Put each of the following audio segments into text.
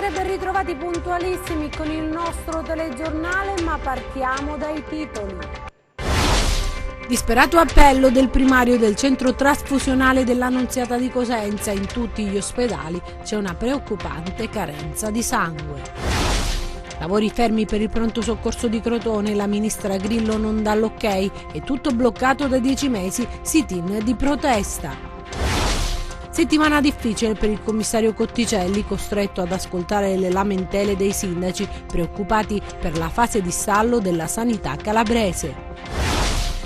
Buonasera e ben ritrovati puntualissimi con il nostro telegiornale, ma partiamo dai titoli. Disperato appello del primario del centro trasfusionale dell'Annunziata di Cosenza. In tutti gli ospedali c'è una preoccupante carenza di sangue. Lavori fermi per il pronto soccorso di Crotone, la ministra Grillo non dà l'ok, è tutto bloccato da 10 mesi, sit-in di protesta. Settimana difficile per il commissario Cotticelli, costretto ad ascoltare le lamentele dei sindaci, preoccupati per la fase di stallo della sanità calabrese.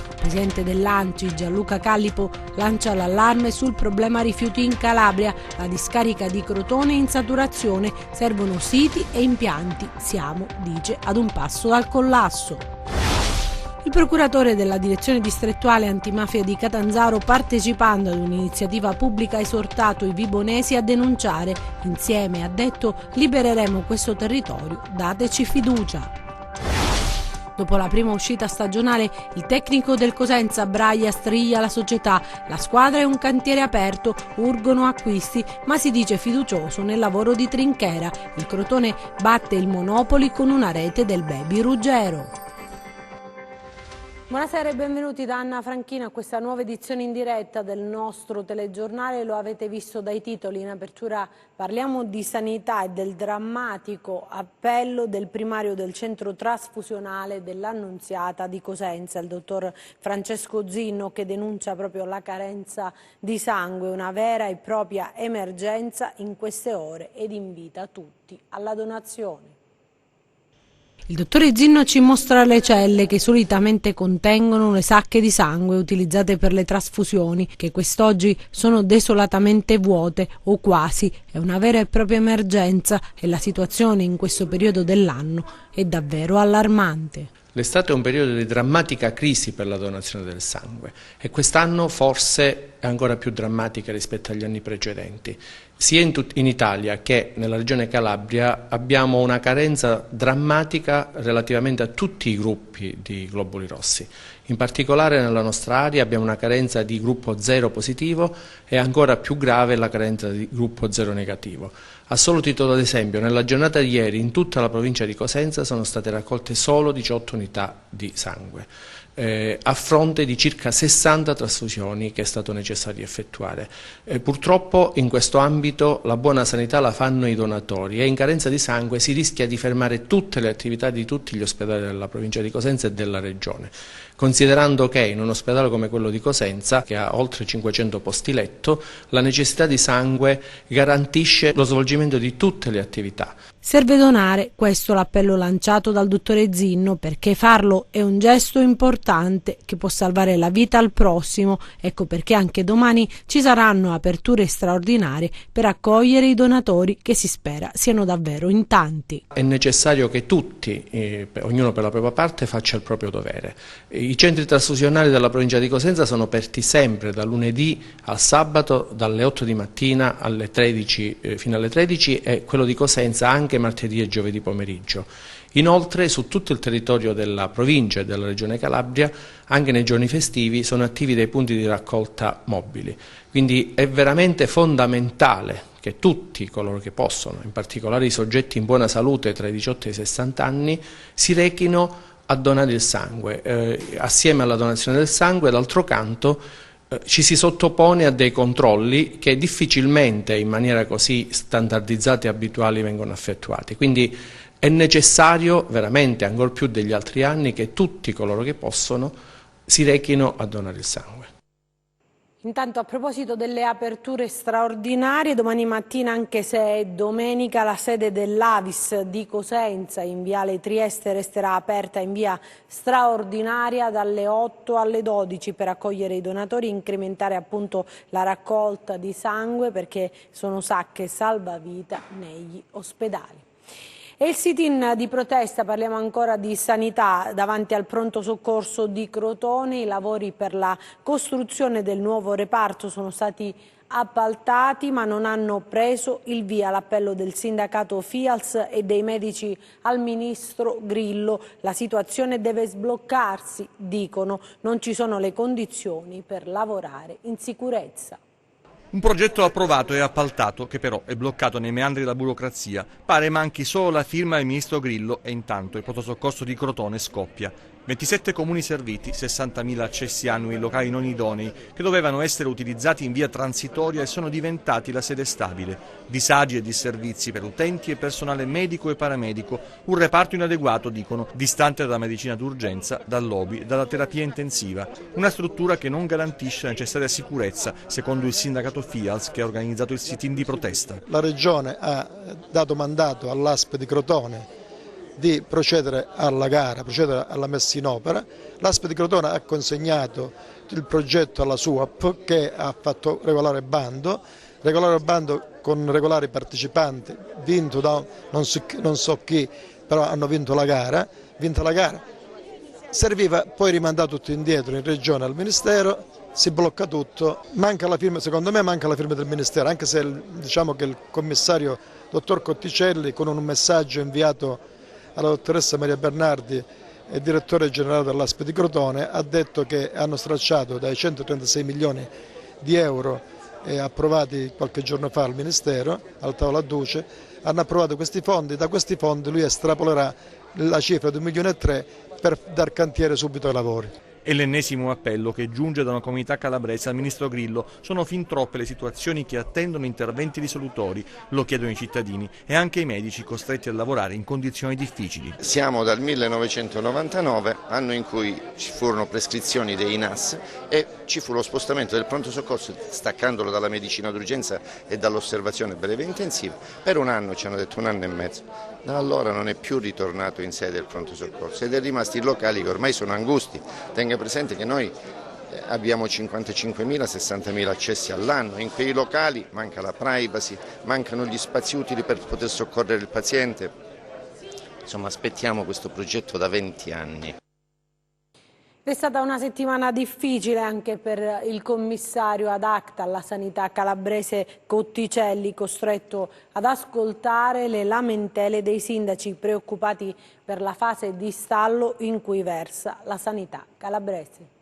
Il presidente dell'ANCI, Gianluca Callipo, lancia l'allarme sul problema rifiuti in Calabria. La discarica di Crotone è in saturazione, servono siti e impianti. Siamo, dice, ad un passo dal collasso. Il procuratore della direzione distrettuale antimafia di Catanzaro, partecipando ad un'iniziativa pubblica, ha esortato i vibonesi a denunciare. Insieme, ha detto, libereremo questo territorio, dateci fiducia. Dopo la prima uscita stagionale, il tecnico del Cosenza Braia striglia la società. La squadra è un cantiere aperto, urgono acquisti, ma si dice fiducioso nel lavoro di Trinchera. Il Crotone batte il Monopoli con una rete del Baby Ruggero. Buonasera e benvenuti da Anna Franchino a questa nuova edizione in diretta del nostro telegiornale. Lo avete visto dai titoli, in apertura parliamo di sanità e del drammatico appello del primario del centro trasfusionale dell'Annunziata di Cosenza, il dottor Francesco Zinno, che denuncia proprio la carenza di sangue, una vera e propria emergenza in queste ore, ed invita tutti alla donazione. Il dottore Zinno ci mostra le celle che solitamente contengono le sacche di sangue utilizzate per le trasfusioni, che quest'oggi sono desolatamente vuote o quasi. È una vera e propria emergenza e la situazione in questo periodo dell'anno è davvero allarmante. L'estate è un periodo di drammatica crisi per la donazione del sangue e quest'anno forse è ancora più drammatica rispetto agli anni precedenti. Sia in Italia che nella regione Calabria abbiamo una carenza drammatica relativamente a tutti i gruppi di globuli rossi. In particolare nella nostra area abbiamo una carenza di gruppo 0 positivo e ancora più grave la carenza di gruppo 0 negativo. A solo titolo ad esempio, nella giornata di ieri in tutta la provincia di Cosenza sono state raccolte solo 18 unità di sangue, a fronte di circa 60 trasfusioni che è stato necessario effettuare. Purtroppo in questo ambito la buona sanità la fanno i donatori e in carenza di sangue si rischia di fermare tutte le attività di tutti gli ospedali della provincia di Cosenza e della regione. Considerando che in un ospedale come quello di Cosenza, che ha oltre 500 posti letto, la necessità di sangue garantisce lo svolgimento di tutte le attività. Serve donare, questo l'appello lanciato dal dottore Zinno, perché farlo è un gesto importante che può salvare la vita al prossimo. Ecco perché anche domani ci saranno aperture straordinarie per accogliere i donatori, che si spera siano davvero in tanti. È necessario che tutti, ognuno per la propria parte, faccia il proprio dovere. I centri trasfusionali della provincia di Cosenza sono aperti sempre da lunedì al sabato dalle 8 di mattina alle 13, fino alle 13 e quello di Cosenza anche martedì e giovedì pomeriggio. Inoltre su tutto il territorio della provincia e della regione Calabria, anche nei giorni festivi, sono attivi dei punti di raccolta mobili. Quindi è veramente fondamentale che tutti coloro che possono, in particolare i soggetti in buona salute tra i 18 e i 60 anni, si rechino a donare il sangue. Assieme alla donazione del sangue, d'altro canto, ci si sottopone a dei controlli che difficilmente in maniera così standardizzata e abituali vengono effettuati. Quindi è necessario veramente, ancor più degli altri anni, che tutti coloro che possono si rechino a donare il sangue. Intanto, a proposito delle aperture straordinarie, domani mattina, anche se è domenica, la sede dell'Avis di Cosenza in Viale Trieste resterà aperta in via straordinaria dalle 8 alle 12 per accogliere i donatori e incrementare appunto la raccolta di sangue, perché sono sacche salvavita negli ospedali. E il sit-in di protesta, parliamo ancora di sanità, davanti al pronto soccorso di Crotone. I lavori per la costruzione del nuovo reparto sono stati appaltati ma non hanno preso il via. L'appello del sindacato FIALS e dei medici al ministro Grillo: la situazione deve sbloccarsi, dicono, non ci sono le condizioni per lavorare in sicurezza. Un progetto approvato e appaltato che però è bloccato nei meandri della burocrazia. Pare manchi solo la firma del ministro Grillo e intanto il pronto soccorso di Crotone scoppia. 27 comuni serviti, 60.000 accessi annui in locali non idonei che dovevano essere utilizzati in via transitoria e sono diventati la sede stabile. Disagi e disservizi per utenti e personale medico e paramedico, un reparto inadeguato, dicono, distante dalla medicina d'urgenza, dal lobby, dalla terapia intensiva. Una struttura che non garantisce la necessaria sicurezza, secondo il sindacato FIALS che ha organizzato il sit-in di protesta. La Regione ha dato mandato all'ASP di Crotone di procedere alla gara, procedere alla messa in opera. L'ASP di Crotone ha consegnato il progetto alla SUAP che ha fatto regolare bando con regolari partecipanti, vinto da non so chi, però hanno vinto la gara. Serviva poi rimandare tutto indietro in Regione al Ministero, si blocca tutto, manca la firma, secondo me manca la firma del Ministero, anche se diciamo che il commissario dottor Cotticelli con un messaggio inviato alla dottoressa Maria Bernardi, direttore generale dell'ASP di Crotone, ha detto che hanno stracciato dai 136 milioni di euro approvati qualche giorno fa al Ministero, al tavolo a Duce, hanno approvato questi fondi, da questi fondi lui estrapolerà la cifra di 1,3 milioni per dar cantiere subito ai lavori. È l'ennesimo appello che giunge da una comunità calabrese al ministro Grillo. Sono fin troppe le situazioni che attendono interventi risolutori, lo chiedono i cittadini e anche i medici costretti a lavorare in condizioni difficili. Siamo dal 1999, anno in cui ci furono prescrizioni dei NAS e ci fu lo spostamento del pronto soccorso, staccandolo dalla medicina d'urgenza e dall'osservazione breve intensiva. Per un anno, ci hanno detto 1 anno e mezzo, da allora non è più ritornato in sede il pronto soccorso ed è rimasto in locali che ormai sono angusti. Tenga presente che noi abbiamo 55.000, 60.000 accessi all'anno, in quei locali manca la privacy, mancano gli spazi utili per poter soccorrere il paziente. Insomma, aspettiamo questo progetto da 20 anni. È stata una settimana difficile anche per il commissario ad acta alla sanità calabrese Cotticelli, costretto ad ascoltare le lamentele dei sindaci preoccupati per la fase di stallo in cui versa la sanità calabrese.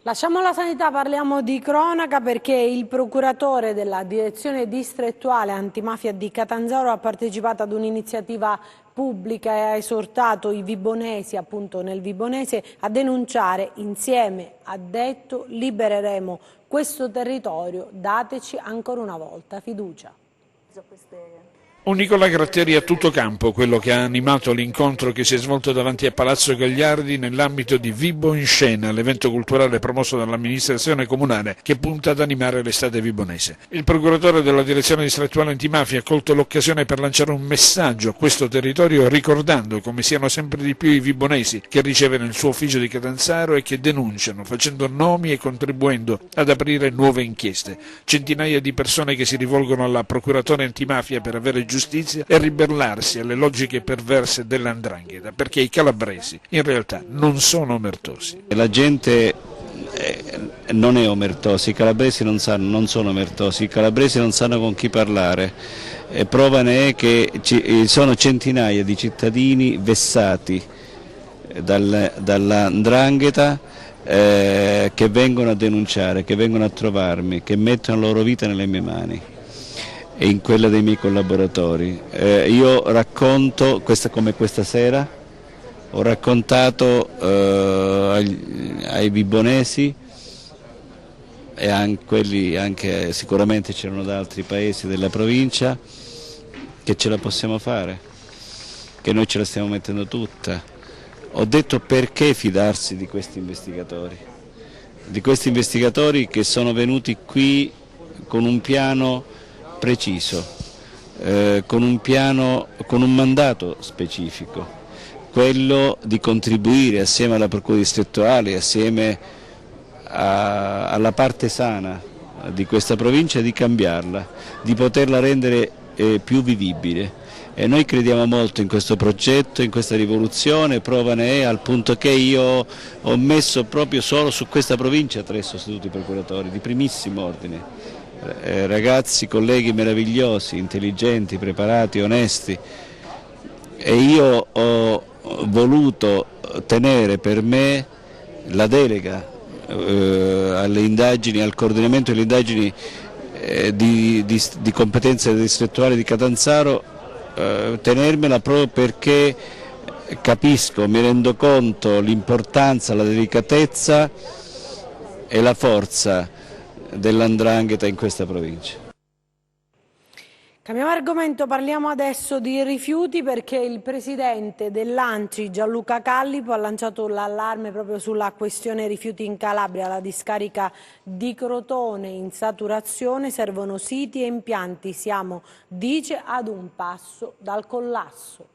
Lasciamo la sanità, parliamo di cronaca perché il procuratore della direzione distrettuale antimafia di Catanzaro ha partecipato ad un'iniziativa pubblica e ha esortato i vibonesi, appunto nel vibonese, a denunciare insieme, ha detto, libereremo questo territorio, dateci ancora una volta fiducia. Un Nicola Gratteri a tutto campo, quello che ha animato l'incontro che si è svolto davanti a Palazzo Gagliardi nell'ambito di Vibo in Scena, l'evento culturale promosso dall'amministrazione comunale che punta ad animare l'estate vibonese. Il procuratore della direzione distrettuale antimafia ha colto l'occasione per lanciare un messaggio a questo territorio ricordando come siano sempre di più i vibonesi che riceve nel suo ufficio di Catanzaro e che denunciano, facendo nomi e contribuendo ad aprire nuove inchieste. Centinaia di persone che si rivolgono alla procuratore antimafia per avere giustizia giustizia e ribellarsi alle logiche perverse dell''ndrangheta, perché i calabresi in realtà non sono omertosi. La gente non è omertosa, i calabresi non sono omertosi, i calabresi non sanno con chi parlare. Prova ne è che ci sono centinaia di cittadini vessati dalla 'ndrangheta che vengono a denunciare, che vengono a trovarmi, che mettono la loro vita nelle mie mani e in quella dei miei collaboratori. Io racconto, come questa sera, ho raccontato ai vibonesi e anche sicuramente c'erano da altri paesi della provincia che ce la possiamo fare, che noi ce la stiamo mettendo tutta. Ho detto perché fidarsi di questi investigatori che sono venuti qui con un piano preciso, con un mandato specifico, quello di contribuire assieme alla Procura distrettuale, assieme alla parte sana di questa provincia, di cambiarla, di poterla rendere più vivibile. E noi crediamo molto in questo progetto, in questa rivoluzione, prova ne è al punto che io ho messo proprio solo su questa provincia 3 sostituti procuratori di primissimo ordine, ragazzi, colleghi meravigliosi, intelligenti, preparati, onesti, e io ho voluto tenere per me la delega alle indagini, al coordinamento delle indagini di competenza distrettuale di Catanzaro, tenermela proprio perché capisco, mi rendo conto l'importanza, la delicatezza e la forza dell''ndrangheta in questa provincia. Cambiamo argomento, parliamo adesso di rifiuti perché il presidente dell'ANCI Gianluca Callipo ha lanciato l'allarme proprio sulla questione rifiuti in Calabria. La discarica di Crotone in saturazione, servono siti e impianti, siamo, dice, ad un passo dal collasso.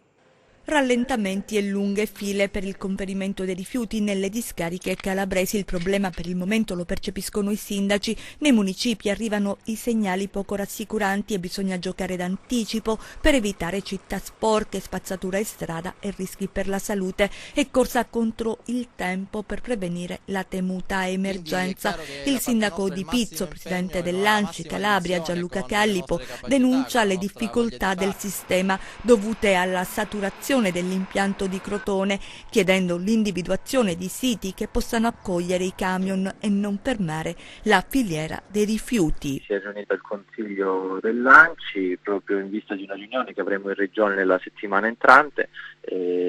Rallentamenti e lunghe file per il conferimento dei rifiuti nelle discariche calabresi. Il problema per il momento lo percepiscono i sindaci. Nei municipi arrivano i segnali poco rassicuranti e bisogna giocare d'anticipo per evitare città sporche, spazzatura in strada e rischi per la salute e corsa contro il tempo per prevenire la temuta emergenza. Il sindaco di Pizzo, presidente dell'ANCI Calabria Gianluca Callipo, denuncia le difficoltà del sistema dovute alla saturazione dell'impianto di Crotone, chiedendo l'individuazione di siti che possano accogliere i camion e non fermare la filiera dei rifiuti. Si è riunito il Consiglio dell'ANCI proprio in vista di una riunione che avremo in Regione nella settimana entrante.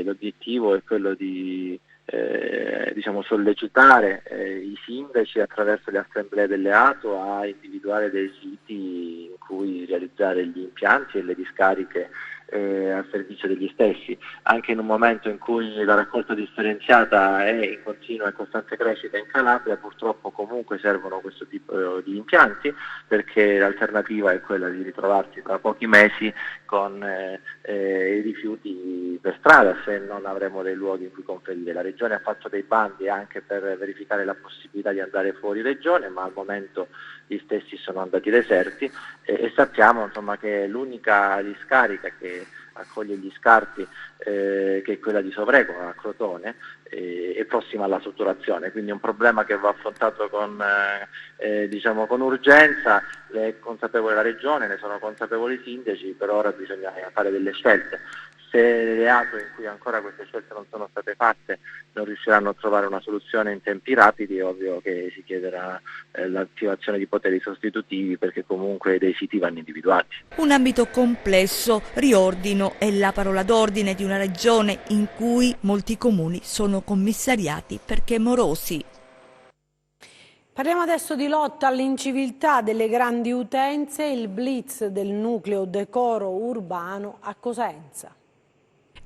L'obiettivo è quello di sollecitare i sindaci attraverso le assemblee delle ATO a individuare dei siti in cui realizzare gli impianti e le discariche al servizio degli stessi, anche in un momento in cui la raccolta differenziata è in continua e costante crescita in Calabria. Purtroppo comunque servono questo tipo di impianti, perché l'alternativa è quella di ritrovarsi tra pochi mesi con i rifiuti per strada se non avremo dei luoghi in cui conferire. La Regione ha fatto dei bandi anche per verificare la possibilità di andare fuori Regione, ma al momento gli stessi sono andati deserti e sappiamo che l'unica discarica che accoglie gli scarti, che è quella di Sovreco a Crotone, è prossima alla saturazione, quindi è un problema che va affrontato con urgenza. È consapevole la Regione, ne sono consapevoli i sindaci, per ora bisogna fare delle scelte. Se le ATO in cui ancora queste scelte non sono state fatte non riusciranno a trovare una soluzione in tempi rapidi, è ovvio che si chiederà l'attivazione di poteri sostitutivi, perché comunque dei siti vanno individuati. Un ambito complesso, riordino è la parola d'ordine di una regione in cui molti comuni sono commissariati perché morosi. Parliamo adesso di lotta all'inciviltà delle grandi utenze, il blitz del nucleo decoro urbano a Cosenza.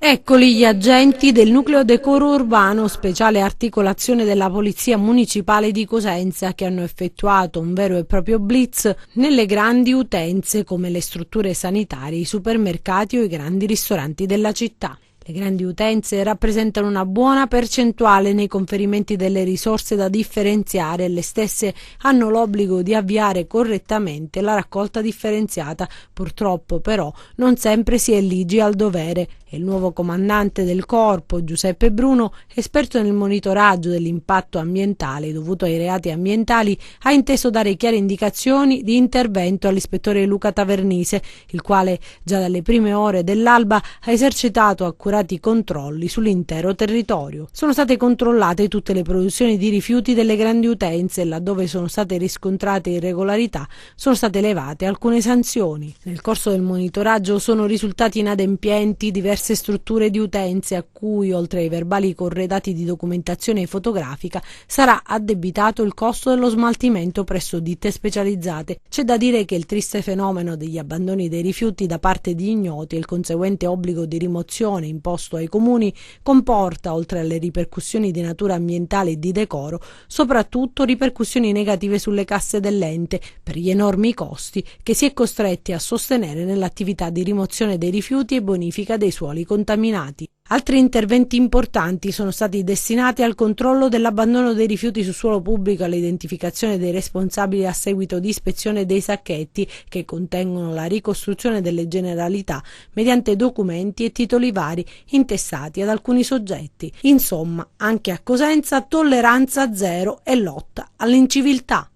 Eccoli gli agenti del nucleo decoro urbano, speciale articolazione della Polizia Municipale di Cosenza, che hanno effettuato un vero e proprio blitz nelle grandi utenze come le strutture sanitarie, i supermercati o i grandi ristoranti della città. Le grandi utenze rappresentano una buona percentuale nei conferimenti delle risorse da differenziare e le stesse hanno l'obbligo di avviare correttamente la raccolta differenziata. Purtroppo però non sempre si è ligi al dovere e il nuovo comandante del corpo, Giuseppe Bruno, esperto nel monitoraggio dell'impatto ambientale dovuto ai reati ambientali, ha inteso dare chiare indicazioni di intervento all'ispettore Luca Tavernise, il quale già dalle prime ore dell'alba ha esercitato accurati controlli sull'intero territorio. Sono state controllate tutte le produzioni di rifiuti delle grandi utenze e laddove sono state riscontrate irregolarità sono state elevate alcune sanzioni. Nel corso del monitoraggio sono risultati inadempienti diverse strutture di utenze a cui, oltre ai verbali corredati di documentazione fotografica, sarà addebitato il costo dello smaltimento presso ditte specializzate. C'è da dire che il triste fenomeno degli abbandoni dei rifiuti da parte di ignoti e il conseguente obbligo di rimozione imposto ai comuni comporta, oltre alle ripercussioni di natura ambientale e di decoro, soprattutto ripercussioni negative sulle casse dell'ente per gli enormi costi che si è costretti a sostenere nell'attività di rimozione dei rifiuti e bonifica dei suoli contaminati. Altri interventi importanti sono stati destinati al controllo dell'abbandono dei rifiuti su suolo pubblico e all'identificazione dei responsabili a seguito di ispezione dei sacchetti che contengono la ricostruzione delle generalità mediante documenti e titoli vari intestati ad alcuni soggetti. Insomma, anche a Cosenza tolleranza zero e lotta all'inciviltà.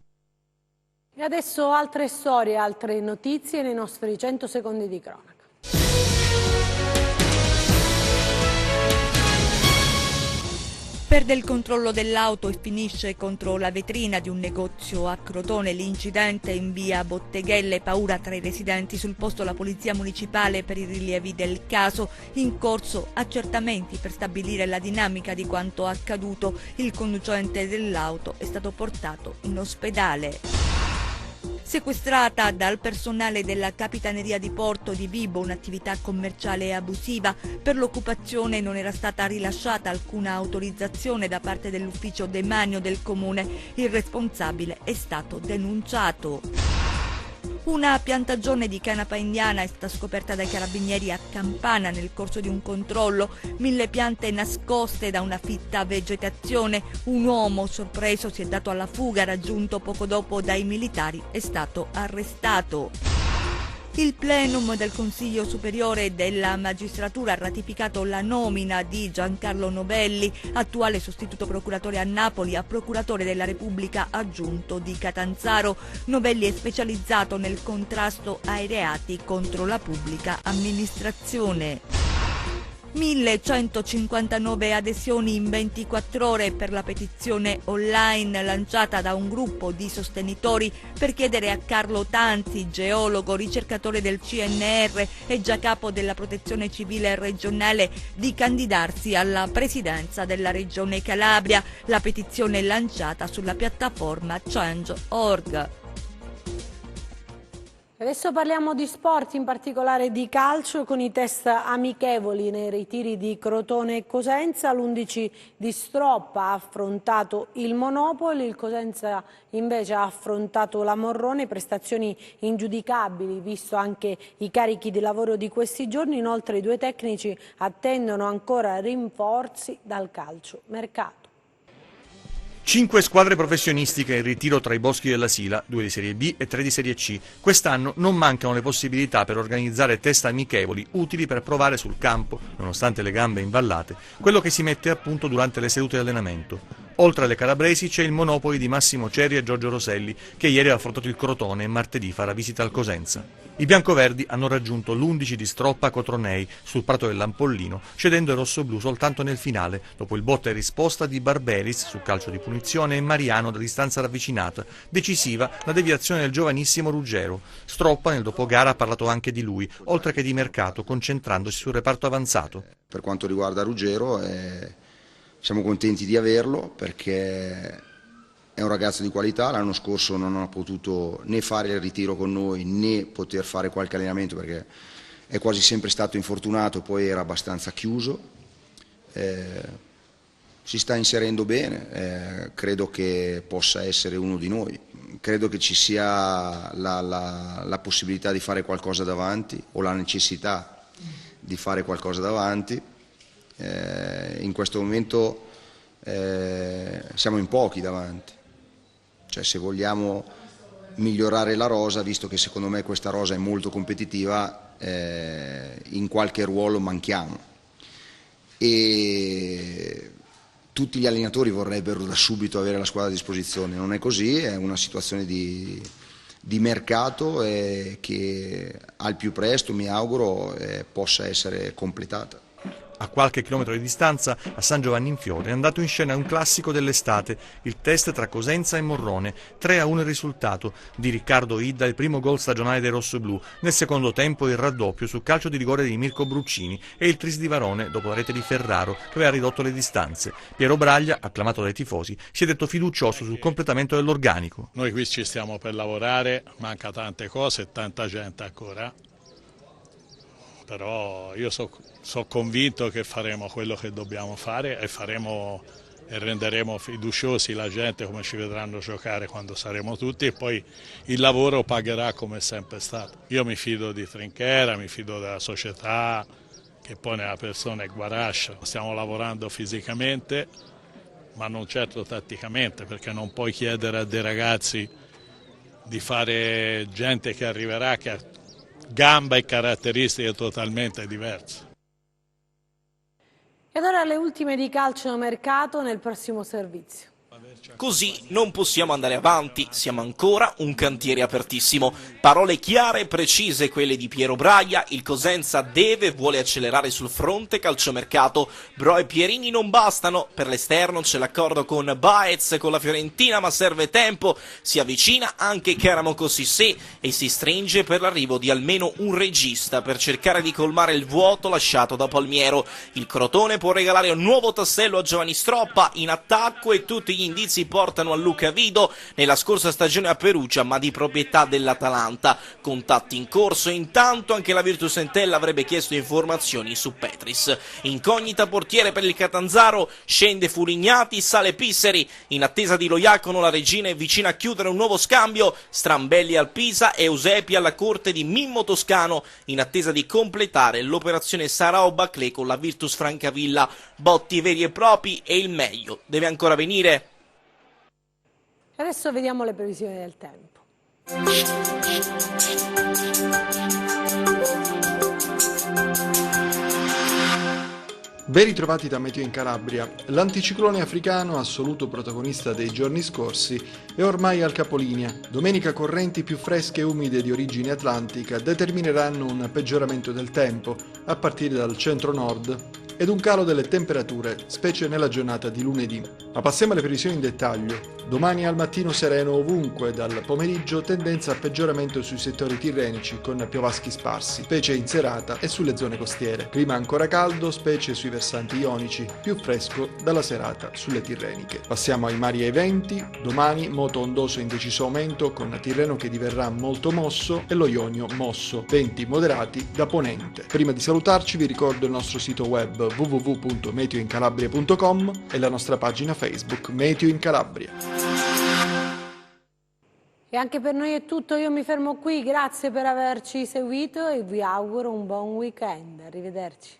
E adesso altre storie, altre notizie nei nostri 100 secondi di cronaca. Perde il controllo dell'auto e finisce contro la vetrina di un negozio a Crotone. L'incidente in via Botteghelle, paura tra i residenti. Sul posto la polizia municipale per i rilievi del caso. In corso accertamenti per stabilire la dinamica di quanto accaduto. Il conducente dell'auto è stato portato in ospedale. Sequestrata dal personale della Capitaneria di Porto di Vibo un'attività commerciale abusiva. Per l'occupazione non era stata rilasciata alcuna autorizzazione da parte dell'ufficio demanio del comune. Il responsabile è stato denunciato. Una piantagione di canapa indiana è stata scoperta dai carabinieri a Campana nel corso di un controllo. 1000 piante nascoste da una fitta vegetazione. Un uomo sorpreso si è dato alla fuga, raggiunto poco dopo dai militari, è stato arrestato. Il plenum del Consiglio Superiore della Magistratura ha ratificato la nomina di Giancarlo Novelli, attuale sostituto procuratore a Napoli, a procuratore della Repubblica aggiunto di Catanzaro. Novelli è specializzato nel contrasto ai reati contro la pubblica amministrazione. 1159 adesioni in 24 ore per la petizione online lanciata da un gruppo di sostenitori per chiedere a Carlo Tanzi, geologo, ricercatore del CNR e già capo della Protezione Civile regionale, di candidarsi alla presidenza della Regione Calabria. La petizione è lanciata sulla piattaforma Change.org. Adesso parliamo di sport, in particolare di calcio, con i test amichevoli nei ritiri di Crotone e Cosenza. L'11 di Stroppa ha affrontato il Monopoli, il Cosenza invece ha affrontato la Morrone, prestazioni ingiudicabili visto anche i carichi di lavoro di questi giorni. Inoltre i due tecnici attendono ancora rinforzi dal calcio mercato. 5 squadre professionistiche in ritiro tra i boschi della Sila, 2 di Serie B e 3 di Serie C. Quest'anno non mancano le possibilità per organizzare test amichevoli utili per provare sul campo, nonostante le gambe invallate, quello che si mette a punto durante le sedute di allenamento. Oltre alle calabresi c'è il Monopoli di Massimo Cerri e Giorgio Roselli, che ieri ha affrontato il Crotone e martedì farà visita al Cosenza. I biancoverdi hanno raggiunto l'11 di Stroppa Cotronei sul prato dell'Ampollino, cedendo ai rossoblù soltanto nel finale, dopo il botta e risposta di Barberis su calcio di punizione e Mariano da distanza ravvicinata. Decisiva la deviazione del giovanissimo Ruggero. Stroppa nel dopogara ha parlato anche di lui, oltre che di mercato, concentrandosi sul reparto avanzato. Per quanto riguarda Ruggero, siamo contenti di averlo perché è un ragazzo di qualità. L'anno scorso non ha potuto né fare il ritiro con noi né poter fare qualche allenamento perché è quasi sempre stato infortunato e poi era abbastanza chiuso. Si sta inserendo bene, credo che possa essere uno di noi, credo che ci sia la possibilità di fare qualcosa davanti o la necessità di fare qualcosa davanti In questo momento siamo in pochi davanti, cioè se vogliamo migliorare la rosa, visto che secondo me questa rosa è molto competitiva, in qualche ruolo manchiamo e tutti gli allenatori vorrebbero da subito avere la squadra a disposizione, non è così, è una situazione di mercato che al più presto, mi auguro, possa essere completata. A qualche chilometro di distanza, a San Giovanni in Fiore, è andato in scena un classico dell'estate, il test tra Cosenza e Morrone. 3-1 il risultato. Di Riccardo Idda il primo gol stagionale dei rossoblù. Nel secondo tempo il raddoppio su calcio di rigore di Mirko Bruccini e il tris di Varone dopo la rete di Ferraro che aveva ridotto le distanze. Piero Braglia, acclamato dai tifosi, si è detto fiducioso sul completamento dell'organico. Noi qui ci stiamo per lavorare, manca tante cose e tanta gente ancora. Però io sono convinto che faremo quello che dobbiamo fare e renderemo fiduciosi la gente come ci vedranno giocare quando saremo tutti, e poi il lavoro pagherà come è sempre stato. Io mi fido di Trinchera, mi fido della società, che poi nella persona è Guarascia. Stiamo lavorando fisicamente, ma non certo tatticamente, perché non puoi chiedere a dei ragazzi di fare gente che arriverà che ha gamba e caratteristiche totalmente diverse. E allora le ultime di calciomercato nel prossimo servizio. Così non possiamo andare avanti, siamo ancora un cantiere apertissimo. Parole chiare e precise quelle di Piero Braglia, il Cosenza deve e vuole accelerare sul fronte calciomercato. Bro e Pierini non bastano, per l'esterno c'è l'accordo con Baez, con la Fiorentina, ma serve tempo. Si avvicina anche Keramo Cosissé e si stringe per l'arrivo di almeno un regista per cercare di colmare il vuoto lasciato da Palmiero. Il Crotone può regalare un nuovo tassello a Giovanni Stroppa in attacco e tutti gli indizi portano a Luca Vido nella scorsa stagione a Perugia, ma di proprietà dell'Atalanta. Contatti in corso e intanto anche la Virtus Entella avrebbe chiesto informazioni su Petris. Incognita portiere per il Catanzaro, scende Furignati, sale Pisseri. In attesa di Loiacono la regina è vicina a chiudere un nuovo scambio, Strambelli al Pisa e Eusepi alla corte di Mimmo Toscano, in attesa di completare l'operazione Sarao Baclé con la Virtus Francavilla. Botti veri e propri e il meglio deve ancora venire. Adesso vediamo le previsioni del tempo. Ben ritrovati da Meteo in Calabria. L'anticiclone africano, assoluto protagonista dei giorni scorsi, è ormai al capolinea. Domenica correnti più fresche e umide di origine atlantica determineranno un peggioramento del tempo, a partire dal centro-nord, ed un calo delle temperature, specie nella giornata di lunedì. Ma passiamo alle previsioni in dettaglio. Domani al mattino sereno ovunque, dal pomeriggio tendenza a peggioramento sui settori tirrenici con piovaschi sparsi, specie in serata e sulle zone costiere. Clima ancora caldo, specie sui versanti ionici, più fresco dalla serata sulle tirreniche. Passiamo ai mari e ai venti. Domani moto ondoso in deciso aumento con Tirreno che diverrà molto mosso e lo Ionio mosso, venti moderati da ponente. Prima di salutarci vi ricordo il nostro sito web www.meteoincalabria.com e la nostra pagina Facebook Meteo in Calabria. E anche per noi è tutto, io mi fermo qui, grazie per averci seguito e vi auguro un buon weekend, arrivederci.